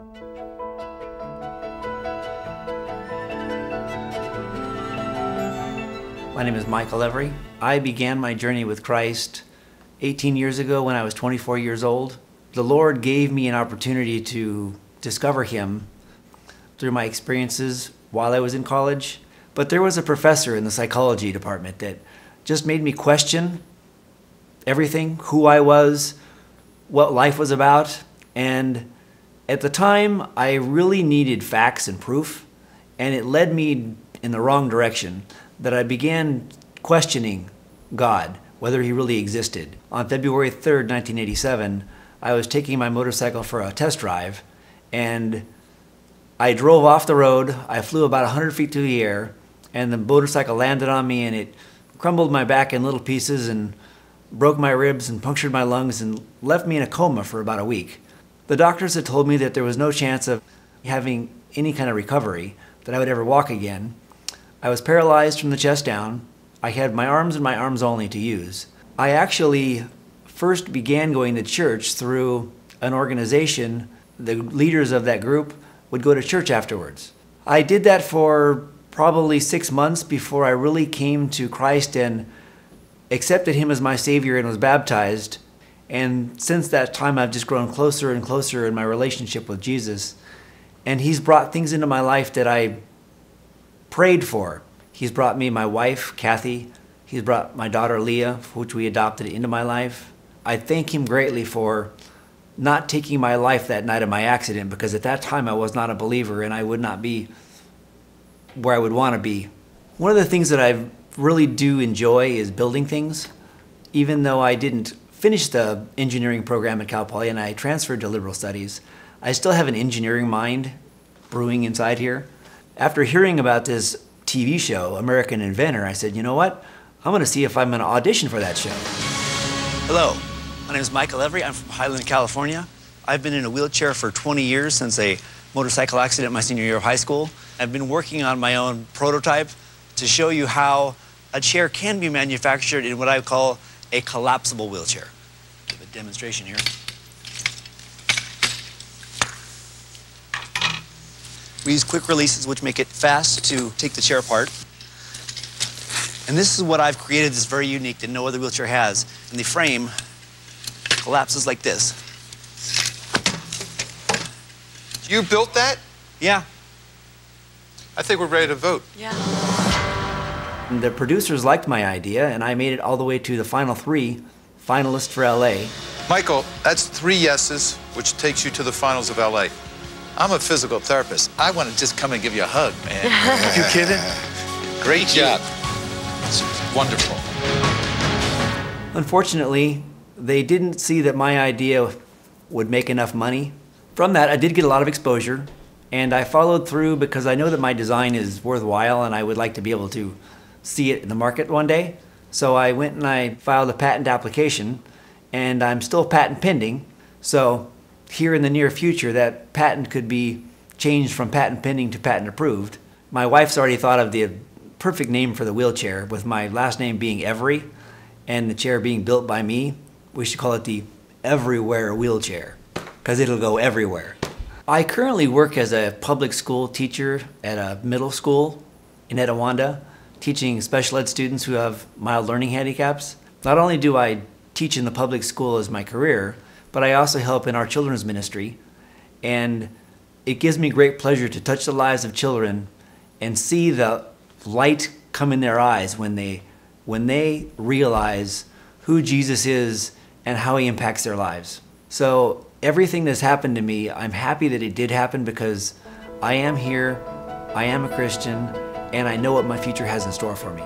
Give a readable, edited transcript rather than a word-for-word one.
My name is Michael Every. I began my journey with Christ 18 years ago when I was 24 years old. The Lord gave me an opportunity to discover Him through my experiences while I was in college. But there was a professor in the psychology department that just made me question everything, who I was, what life was about. And at the time, I really needed facts and proof, and it led me in the wrong direction, that I began questioning God, whether He really existed. On February 3rd, 1987, I was taking my motorcycle for a test drive, and I drove off the road. I flew about 100 feet through the air, and the motorcycle landed on me, and it crumbled my back in little pieces and broke my ribs and punctured my lungs and left me in a coma for about a week. The doctors had told me that there was no chance of having any kind of recovery, that I would ever walk again. I was paralyzed from the chest down. I had my arms and my arms only to use. I actually first began going to church through an organization. The leaders of that group would go to church afterwards. I did that for probably 6 months before I really came to Christ and accepted Him as my Savior and was baptized. And since that time, I've just grown closer and closer in my relationship with Jesus. And He's brought things into my life that I prayed for. He's brought me my wife, Kathy. He's brought my daughter, Leah, which we adopted, into my life. I thank Him greatly for not taking my life that night of my accident, because at that time I was not a believer and I would not be where I would want to be. One of the things that I really do enjoy is building things. Even though I didn't finish the engineering program at Cal Poly and I transferred to liberal studies, I still have an engineering mind brewing inside here. After hearing about this TV show, American Inventor, I said, you know what? I'm going to see if I'm going to audition for that show. Hello, my name is Michael Every. I'm from Highland, California. I've been in a wheelchair for 20 years since a motorcycle accident my senior year of high school. I've been working on my own prototype to show you how a chair can be manufactured in what I call a collapsible wheelchair. Give a demonstration here. We use quick releases, which make it fast to take the chair apart. And this is what I've created that's very unique that no other wheelchair has. And the frame collapses like this. You built that? Yeah. I think we're ready to vote. Yeah. And the producers liked my idea, and I made it all the way to the final 3 finalists for LA. Michael, that's 3 yeses, which takes you to the finals of LA. I'm a physical therapist. I want to just come and give you a hug, man. You kidding? Great job. It's wonderful. Unfortunately, they didn't see that my idea would make enough money. From that, I did get a lot of exposure, and I followed through because I know that my design is worthwhile and I would like to be able to see it in the market one day. So I went and I filed a patent application, and I'm still patent pending. So here in the near future, that patent could be changed from patent pending to patent approved. My wife's already thought of the perfect name for the wheelchair, with my last name being Every and the chair being built by me. We should call it the Everywhere wheelchair, because it'll go everywhere. I currently work as a public school teacher at a middle school in Etiwanda, teaching special ed students who have mild learning handicaps. Not only do I teach in the public school as my career, but I also help in our children's ministry, and it gives me great pleasure to touch the lives of children and see the light come in their eyes when they realize who Jesus is and how He impacts their lives. So everything that's happened to me, I'm happy that it did happen, because I am here, I am a Christian, and I know what my future has in store for me.